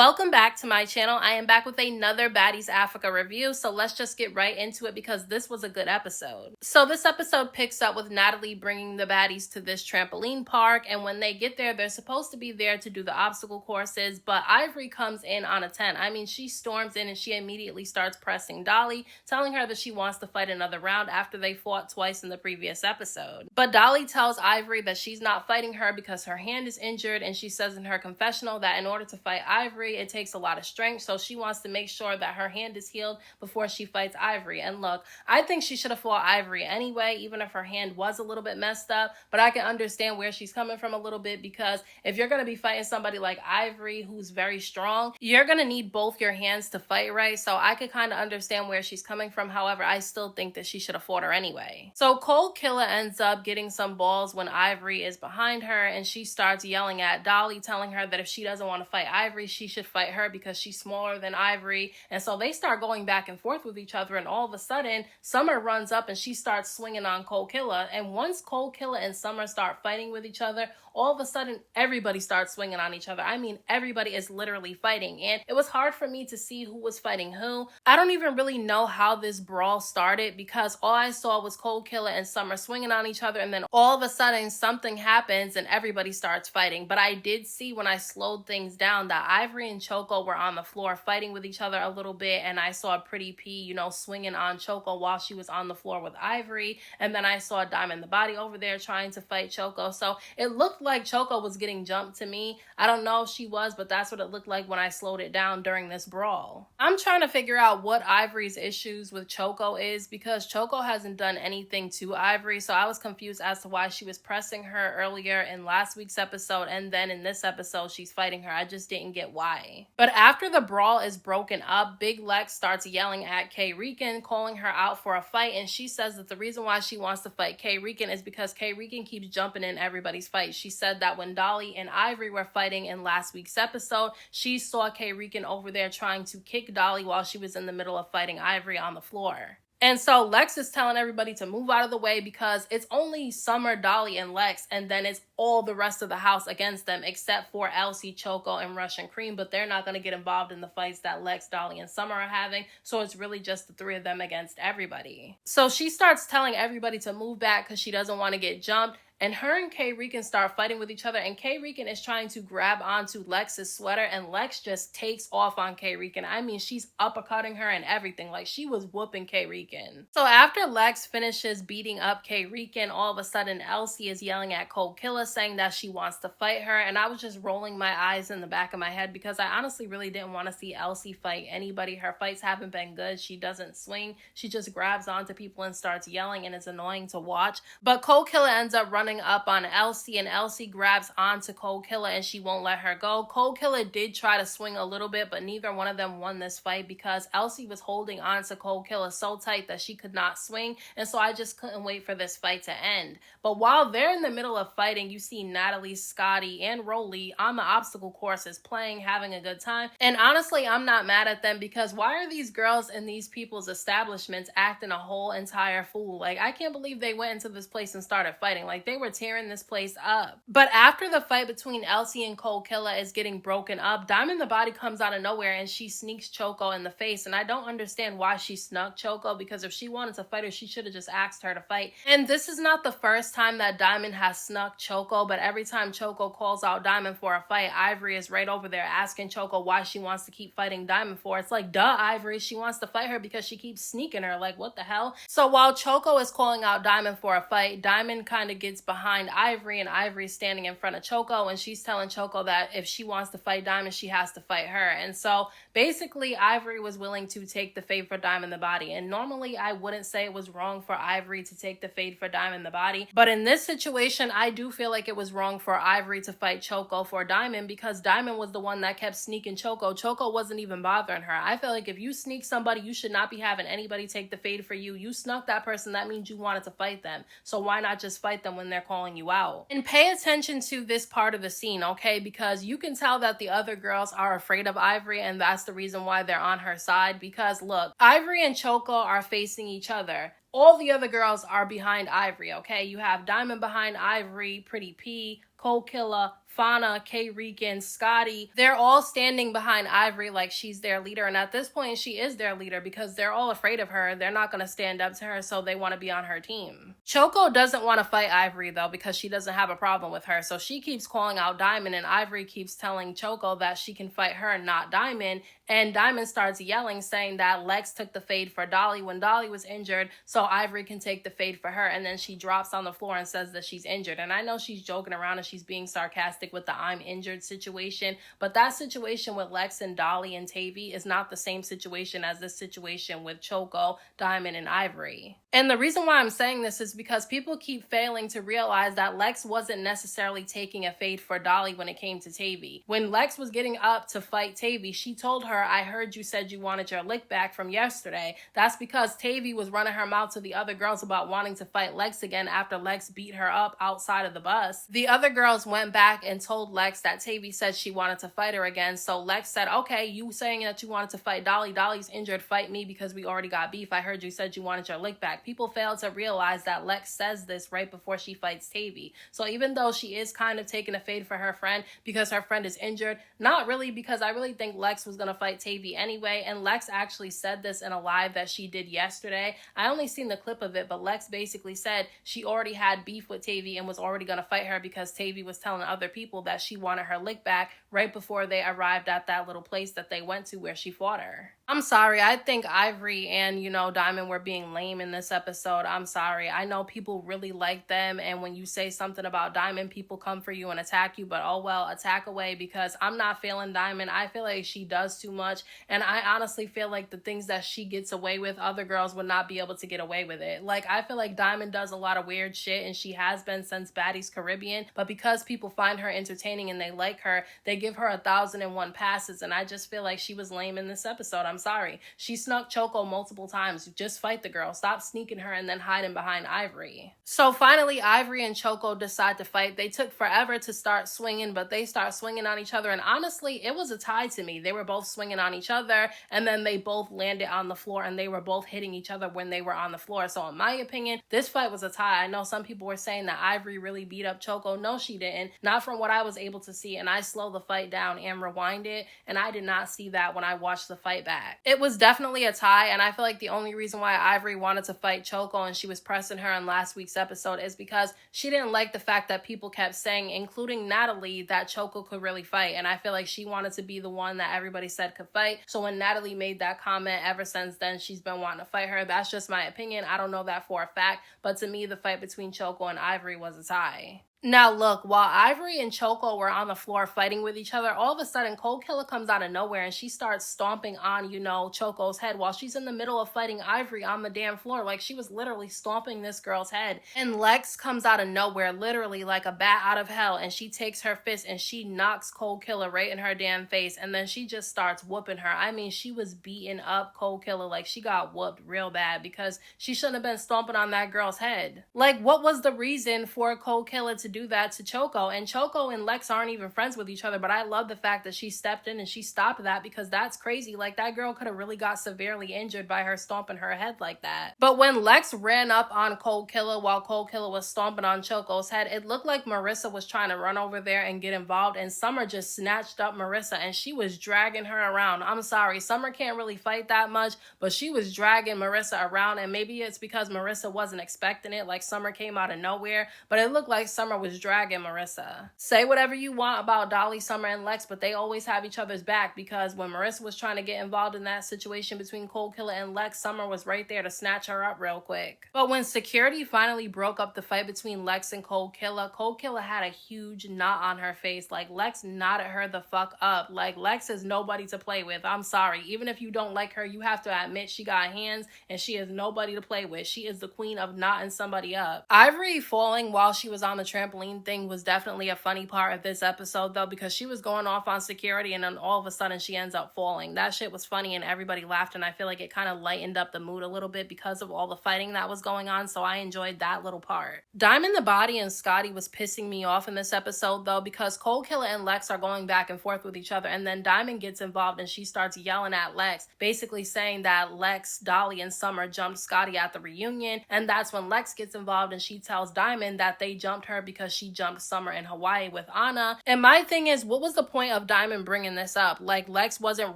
Welcome back to my channel. I am back with another Baddies Africa review, so let's just get right into it because this was a good episode. So this episode picks up with Natalie bringing the baddies to this trampoline park, and when they get there, they're supposed to be there to do the obstacle courses, but Ivory comes in on a 10. I mean, she storms in and she immediately starts pressing Dolly, telling her that she wants to fight another round after they fought twice in the previous episode. But Dolly tells Ivory that she's not fighting her because her hand is injured, and she says in her confessional that in order to fight Ivory, it takes a lot of strength, so she wants to make sure that her hand is healed before she fights Ivory. And look, I think she should have fought Ivory anyway, even if her hand was a little bit messed up, but I can understand where she's coming from a little bit, because if you're going to be fighting somebody like Ivory who's very strong, you're going to need both your hands to fight, right? So I could kind of understand where she's coming from. However, I still think that she should have fought her anyway. So Kold Killa ends up getting some balls when Ivory is behind her, and she starts yelling at Dolly, telling her that if she doesn't want to fight Ivory, she should fight her because she's smaller than Ivory. And so they start going back and forth with each other, and all of a sudden Summer runs up and she starts swinging on Kold Killa. And once Kold Killa and Summer start fighting with each other, all of a sudden everybody starts swinging on each other. I mean, everybody is literally fighting, and it was hard for me to see who was fighting who. I don't even really know how this brawl started, because all I saw was Kold Killa and Summer swinging on each other, and then all of a sudden something happens and everybody starts fighting. But I did see when I slowed things down that Ivory and Choco were on the floor fighting with each other a little bit, and I saw Pretty P, swinging on Choco while she was on the floor with Ivory, and then I saw Diamond the Body over there trying to fight Choco. So it looked like Choco was getting jumped to me. I don't know if she was, but that's what it looked like when I slowed it down during this brawl. I'm trying to figure out what Ivory's issues with Choco is, because Choco hasn't done anything to Ivory, so I was confused as to why she was pressing her earlier in last week's episode, and then in this episode she's fighting her. I just didn't get why. But after the brawl is broken up, Big Lex starts yelling at K Rican, calling her out for a fight, and she says that the reason why she wants to fight K Rican is because K Rican keeps jumping in everybody's fight. She said that when Dolly and Ivory were fighting in last week's episode, she saw K Rican over there trying to kick Dolly while she was in the middle of fighting Ivory on the floor. And so Lex is telling everybody to move out of the way because it's only Summer, Dolly, and Lex, and then it's all the rest of the house against them except for Elsie, Choco, and Russian Cream, but they're not going to get involved in the fights that Lex, Dolly, and Summer are having, so it's really just the three of them against everybody. So she starts telling everybody to move back because she doesn't want to get jumped, and her and K Rican start fighting with each other, and K Rican is trying to grab onto Lex's sweater, and Lex just takes off on K Rican. I mean, she's uppercutting her and everything. Like, she was whooping K Rican. So after Lex finishes beating up K Rican, all of a sudden Elsie is yelling at Kold Killa, saying that she wants to fight her, and I was just rolling my eyes in the back of my head because I honestly really didn't want to see Elsie fight anybody. Her fights haven't been good. She doesn't swing. She just grabs onto people and starts yelling, and it's annoying to watch. But Kold Killa ends up running up on Elsie, and Elsie grabs onto Kold Killa and she won't let her go. Kold Killa did try to swing a little bit, but neither one of them won this fight because Elsie was holding onto Kold Killa so tight that she could not swing, and so I just couldn't wait for this fight to end. But while they're in the middle of fighting, you see Natalie, Scotty, and Rolly on the obstacle courses playing, having a good time. And honestly, I'm not mad at them, because why are these girls in these people's establishments acting a whole entire fool? Like, I can't believe they went into this place and started fighting. Like, they were tearing this place up. But after the fight between Elsie and Kold Killa is getting broken up, Diamond the Body comes out of nowhere and she sneaks Choco in the face, and I don't understand why she snuck Choco, because if she wanted to fight her, she should have just asked her to fight. And this is not the first time that Diamond has snuck Choco, but every time Choco calls out Diamond for a fight, Ivory is right over there asking Choco why she wants to keep fighting Diamond for. It's like, duh, Ivory, she wants to fight her because she keeps sneaking her. Like, what the hell? So while Choco is calling out Diamond for a fight, Diamond kind of gets behind Ivory, and Ivory's standing in front of Choco, and she's telling Choco that if she wants to fight Diamond, she has to fight her. And so basically Ivory was willing to take the fade for Diamond the Body, and normally I wouldn't say it was wrong for Ivory to take the fade for Diamond the Body, but in this situation I do feel like it was wrong for Ivory to fight Choco for Diamond, because Diamond was the one that kept sneaking Choco. Choco wasn't even bothering her. I feel like if you sneak somebody, you should not be having anybody take the fade for you. You snuck that person, that means you wanted to fight them, so why not just fight them when they're calling you out? And pay attention to this part of the scene, okay? Because you can tell that the other girls are afraid of Ivory, and that's the reason why they're on her side. Because look, Ivory and Choco are facing each other. All the other girls are behind Ivory, okay? You have Diamond behind Ivory, Pretty P, Kold Killa, Fauna, K-Rican, Scotty, they're all standing behind Ivory like she's their leader. And at this point, she is their leader because they're all afraid of her. They're not going to stand up to her, so they want to be on her team. Choco doesn't want to fight Ivory, though, because she doesn't have a problem with her. So she keeps calling out Diamond, and Ivory keeps telling Choco that she can fight her, not Diamond. And Diamond starts yelling, saying that Lex took the fade for Dolly when Dolly was injured, so Ivory can take the fade for her. And then she drops on the floor and says that she's injured. And I know she's joking around and she's being sarcastic with the I'm injured situation, but that situation with Lex and Dolly and Tavy is not the same situation as this situation with Choco, Diamond, and Ivory. And the reason why I'm saying this is because people keep failing to realize that Lex wasn't necessarily taking a fade for Dolly when it came to Tavy. When Lex was getting up to fight Tavy, she told her, I heard you said you wanted your lick back from yesterday. That's because Tavy was running her mouth to the other girls about wanting to fight Lex again after Lex beat her up outside of the bus. The other girls went back and told Lex that Tavy said she wanted to fight her again. So Lex said, okay, you saying that you wanted to fight Dolly. Dolly's injured. Fight me because we already got beef. I heard you said you wanted your lick back. People fail to realize that Lex says this right before she fights Tavy. So even though she is kind of taking a fade for her friend because her friend is injured, not really, because I really think Lex was going to fight Tavy anyway. And Lex actually said this in a live that she did yesterday. I only seen the clip of it, but Lex basically said she already had beef with Tavy and was already going to fight her because Tavy was telling other people that she wanted her lick back right before they arrived at that little place that they went to where she fought her. I'm sorry, I think Ivory and, Diamond were being lame in this episode. I'm sorry. I know people really like them, and when you say something about Diamond, people come for you and attack you, but oh well, attack away, because I'm not feeling Diamond. I feel like she does too much, and I honestly feel like the things that she gets away with, other girls would not be able to get away with it. Like, I feel like Diamond does a lot of weird shit, and she has been since Baddies Caribbean, but because people find her entertaining and they like her, they give her 1,001 passes, and I just feel like she was lame in this episode. I'm sorry. She snuck Choco multiple times. Just fight the girl. Stop sneaking her and then hiding behind Ivory. So finally, Ivory and Choco decide to fight. They took forever to start swinging, but they start swinging on each other, and honestly, it was a tie to me. They were both swinging on each other, and then they both landed on the floor, and they were both hitting each other when they were on the floor. So in my opinion, this fight was a tie. I know some people were saying that Ivory really beat up Choco. No, she didn't. Not from what I was able to see, and I slowed the fight down and rewind it, and I did not see that when I watched the fight back. It was definitely a tie, and I feel like the only reason why Ivory wanted to fight Choco and she was pressing her in last week's episode is because she didn't like the fact that people kept saying, including Natalie, that Choco could really fight, and I feel like she wanted to be the one that everybody said could fight. So when Natalie made that comment, ever since then she's been wanting to fight her. That's just my opinion. I don't know that for a fact, but to me the fight between Choco and Ivory was a tie. Now look, while Ivory and Choco were on the floor fighting with each other, all of a sudden Kold Killa comes out of nowhere and she starts stomping on, Choco's head while she's in the middle of fighting Ivory on the damn floor. Like, she was literally stomping this girl's head. And Lex comes out of nowhere, literally like a bat out of hell, and she takes her fist and she knocks Kold Killa right in her damn face, and then she just starts whooping her. I mean, she was beating up Kold Killa. Like, she got whooped real bad because she shouldn't have been stomping on that girl's head. Like, what was the reason for Kold Killa to do that to Choco? And Choco and Lex aren't even friends with each other, but I love the fact that she stepped in and she stopped that, because that's crazy. Like, that girl could have really got severely injured by her stomping her head like that. But when Lex ran up on Kold Killa while Kold Killa was stomping on Choco's head, it looked like Marissa was trying to run over there and get involved, and Summer just snatched up Marissa and she was dragging her around. I'm sorry, Summer can't really fight that much, but she was dragging Marissa around, and maybe it's because Marissa wasn't expecting it. Like, Summer came out of nowhere, but it looked like Summer was dragging Marissa. Say whatever you want about Dolly, Summer, and Lex, but they always have each other's back, because when Marissa was trying to get involved in that situation between Kold Killa and Lex, Summer was right there to snatch her up real quick. But when security finally broke up the fight between Lex and Kold Killa had a huge knot on her face. Like, Lex knotted her the fuck up. Like, Lex is nobody to play with. I'm sorry. Even if you don't like her, you have to admit she got hands and she is nobody to play with. She is the queen of knotting somebody up. Ivory falling while she was on the trampoline thing was definitely a funny part of this episode, though, because she was going off on security and then all of a sudden she ends up falling. That shit was funny and everybody laughed, and I feel like it kind of lightened up the mood a little bit because of all the fighting that was going on, so I enjoyed that little part. Diamond the Body and Scotty was pissing me off in this episode, though, because Kold Killa and Lex are going back and forth with each other, and then Diamond gets involved and she starts yelling at Lex, basically saying that Lex, Dolly, and Summer jumped Scotty at the reunion, and that's when Lex gets involved and she tells Diamond that they jumped her because because she jumped Summer in Hawaii with Anna. And my thing is, what was the point of Diamond bringing this up? Like, Lex wasn't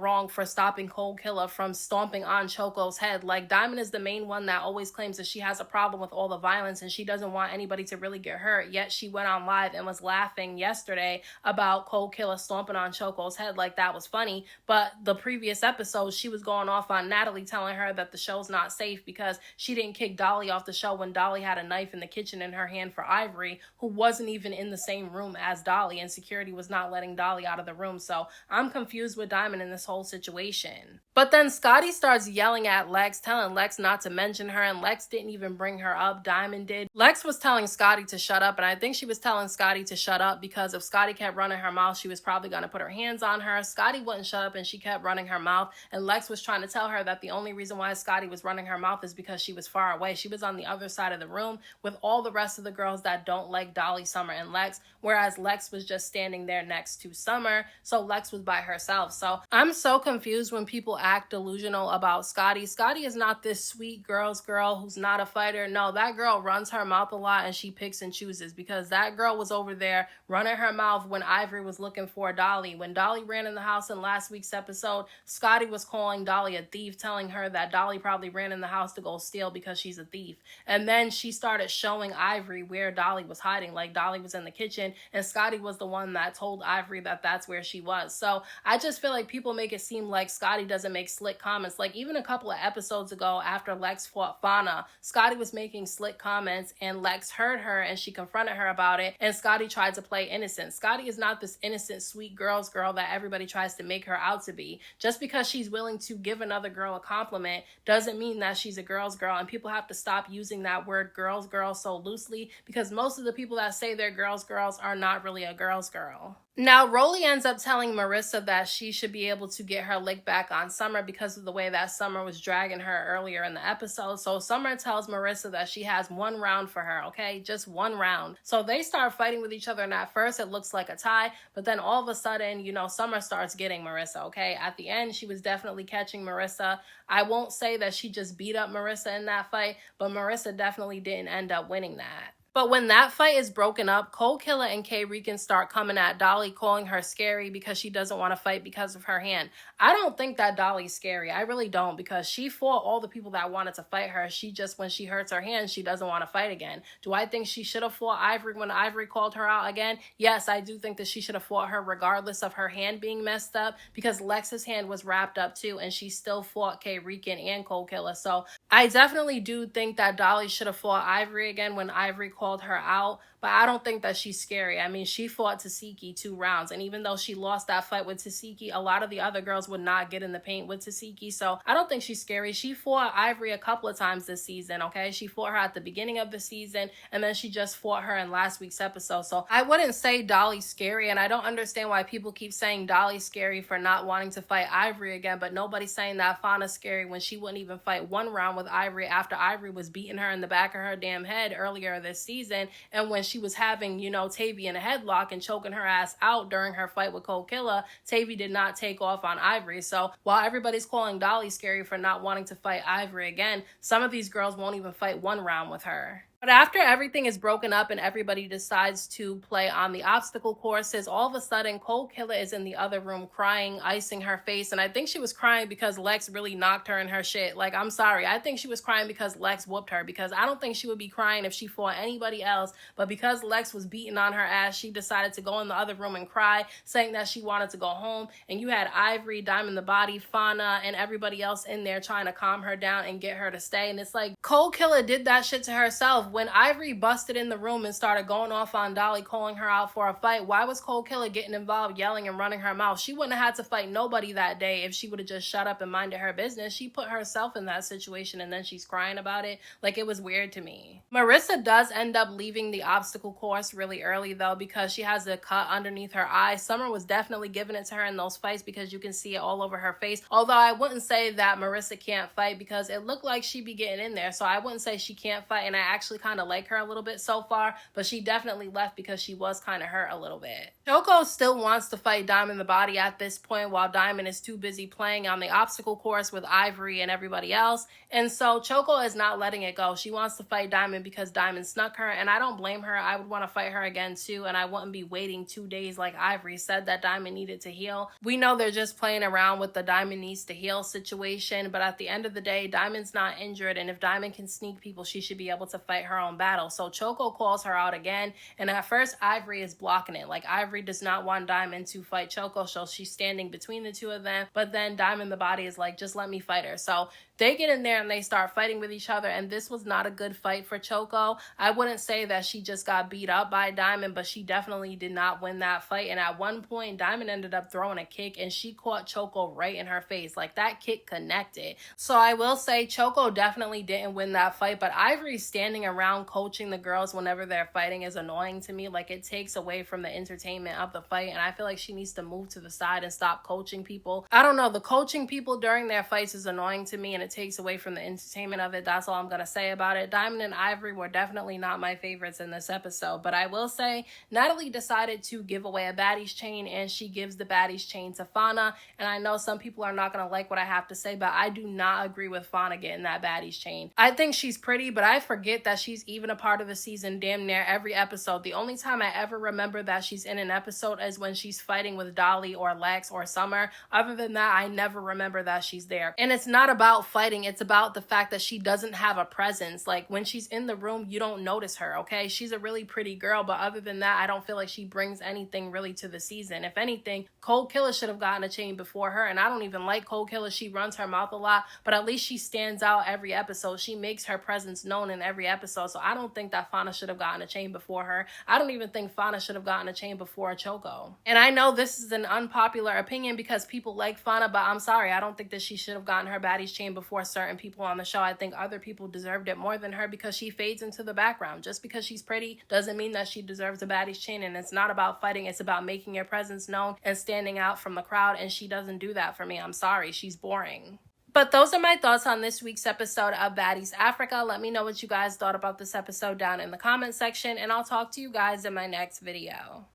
wrong for stopping Kold Killa from stomping on Choco's head. Like, Diamond is the main one that always claims that she has a problem with all the violence and she doesn't want anybody to really get hurt. Yet she went on live and was laughing yesterday about Kold Killa stomping on Choco's head like that was funny. But the previous episode, she was going off on Natalie, telling her that the show's not safe because she didn't kick Dolly off the show when Dolly had a knife in the kitchen in her hand for Ivory, who wasn't even in the same room as Dolly, and security was not letting Dolly out of the room. So I'm confused with Diamond in this whole situation. But then Scotty starts yelling at Lex, telling Lex not to mention her, and Lex didn't even bring her up. Diamond did. Lex was telling Scotty to shut up, and I think she was telling Scotty to shut up because if Scotty kept running her mouth, she was probably going to put her hands on her. Scotty wouldn't shut up, and she kept running her mouth, and Lex was trying to tell her that the only reason why Scotty was running her mouth is because she was far away. She was on the other side of the room with all the rest of the girls that don't like Dolly, Summer, and Lex, whereas Lex was just standing there next to Summer, so Lex was by herself. So I'm so confused when people act delusional about Scotty. Scotty is not this sweet girl's girl who's not a fighter. No, that girl runs her mouth a lot and she picks and chooses, because that girl was over there running her mouth when Ivory was looking for Dolly. When Dolly ran in the house in last week's episode, Scotty was calling Dolly a thief, telling her that Dolly probably ran in the house to go steal because she's a thief. And then she started showing Ivory where Dolly was hiding, like Dolly was in the kitchen, and Scotty was the one that told Ivory that that's where she was. So I just feel like people make it seem like Scotty doesn't make slick comments. Like even a couple of episodes ago after Lex fought Fauna, Scotty was making slick comments and Lex heard her and she confronted her about it, and Scotty tried to play innocent. Scotty is not this innocent, sweet girl's girl that everybody tries to make her out to be. Just because she's willing to give another girl a compliment doesn't mean that she's a girl's girl, and people have to stop using that word girl's girl so loosely, because most of the people that say they're girls are not really a girl's girl. Now, Rolly ends up telling Marissa that she should be able to get her lick back on Summer because of the way that Summer was dragging her earlier in the episode. So Summer tells Marissa that she has 1 round for her, okay? Just 1 round. So they start fighting with each other, and at first it looks like a tie, but then all of a sudden, you know, Summer starts getting Marissa, okay? At the end, she was definitely catching Marissa. I won't say that she just beat up Marissa in that fight, but Marissa definitely didn't end up winning that. But when that fight is broken up, Kold Killa and K-Rican start coming at Dolly, calling her scary because she doesn't want to fight because of her hand. I don't think that Dolly's scary. I really don't, because she fought all the people that wanted to fight her. She just, when she hurts her hand, she doesn't want to fight again. Do I think she should have fought Ivory when Ivory called her out again? Yes, I do think that she should have fought her regardless of her hand being messed up, because Lex's hand was wrapped up too, and she still fought K-Rican and Kold Killa. So I definitely do think that Dolly should have fought Ivory again when Ivory called her out, but I don't think that she's scary. I mean, she fought Tasiki 2 rounds, and even though she lost that fight with Tasiki, a lot of the other girls would not get in the paint with Tasiki, so I don't think she's scary. She fought Ivory a couple of times this season, okay? She fought her at the beginning of the season, and then she just fought her in last week's episode, so I wouldn't say Dolly's scary, and I don't understand why people keep saying Dolly's scary for not wanting to fight Ivory again, but nobody's saying that Fauna's scary when she wouldn't even fight 1 round with Ivory after Ivory was beating her in the back of her damn head earlier this season, and when she was having, you know, Tavy in a headlock and choking her ass out during her fight with Kold Killa, Tavy did not take off on Ivory. So while everybody's calling Dolly scary for not wanting to fight Ivory again, some of these girls won't even fight 1 round with her. But after everything is broken up and everybody decides to play on the obstacle courses, all of a sudden Kold Killa is in the other room crying, icing her face. And I think she was crying because Lex really knocked her in her shit. Like, I'm sorry. I think she was crying because Lex whooped her, because I don't think she would be crying if she fought anybody else. But because Lex was beating on her ass, she decided to go in the other room and cry, saying that she wanted to go home. And you had Ivory, Diamond the Body, Fauna, and everybody else in there trying to calm her down and get her to stay. And it's like, Kold Killa did that shit to herself. When Ivory busted in the room and started going off on Dolly, calling her out for a fight, why was Kold Killa getting involved, yelling and running her mouth? She wouldn't have had to fight nobody that day if she would have just shut up and minded her business. She put herself in that situation and then she's crying about it. Like, it was weird to me. Marissa does end up leaving the obstacle course really early though, because she has a cut underneath her eye. Summer was definitely giving it to her in those fights because you can see it all over her face. Although I wouldn't say that Marissa can't fight, because it looked like she'd be getting in there. So I wouldn't say she can't fight, and I actually kind of like her a little bit so far, but she definitely left because she was kind of hurt a little bit. Choco still wants to fight Diamond the Body at this point, while Diamond is too busy playing on the obstacle course with Ivory and everybody else. And so Choco is not letting it go. She wants to fight Diamond because Diamond snuck her, and I don't blame her. I would want to fight her again too, and I wouldn't be waiting 2 days like Ivory said that Diamond needed to heal. We know they're just playing around with the Diamond needs to heal situation, but at the end of the day, Diamond's not injured, and if Diamond can sneak people, she should be able to fight her own battle. So Choco calls her out again, and at first Ivory is blocking it. Like, Ivory does not want Diamond to fight Choco, so she's standing between the two of them, but then Diamond the Body is like, just let me fight her. So they get in there and they start fighting with each other, and this was not a good fight for Choco. I wouldn't say that she just got beat up by Diamond, but she definitely did not win that fight. And at one point, Diamond ended up throwing a kick, and she caught Choco right in her face. Like, that kick connected. So I will say Choco definitely didn't win that fight, but Ivory standing around coaching the girls whenever they're fighting is annoying to me. Like, it takes away from the entertainment of the fight, and I feel like she needs to move to the side and stop coaching people. I don't know, the coaching people during their fights is annoying to me, and it takes away from the entertainment of it. That's all I'm gonna say about it. Diamond and Ivory were definitely not my favorites in this episode, but I will say Natalie decided to give away a Baddies chain, and she gives the Baddies chain to Fauna. And I know some people are not gonna like what I have to say, but I do not agree with Fauna getting that Baddies chain. I think she's pretty, but I forget that she's even a part of the season damn near every episode. The only time I ever remember that she's in an episode is when she's fighting with Dolly or Lex or Summer. Other than that, I never remember that she's there. And it's not about fighting, it's about the fact that she doesn't have a presence. Like, when she's in the room, you don't notice her, okay? She's a really pretty girl, but other than that, I don't feel like she brings anything really to the season. If anything, Kold Killa should have gotten a chain before her, and I don't even like Kold Killa. She runs her mouth a lot, but at least she stands out every episode. She makes her presence known in every episode, so I don't think that Fauna should have gotten a chain before her. I don't even think Fauna should have gotten a chain before Choco. And I know this is an unpopular opinion because people like Fauna, but I'm sorry, I don't think that she should have gotten her Baddies chain before certain people on the show. I think other people deserved it more than her because she fades into the background. Just because she's pretty doesn't mean that she deserves a Baddies chain, and it's not about fighting, it's about making your presence known and standing out from the crowd, and she doesn't do that for me. I'm sorry, she's boring. But those are my thoughts on this week's episode of Baddies Africa. Let me know what you guys thought about this episode down in the comment section, and I'll talk to you guys in my next video.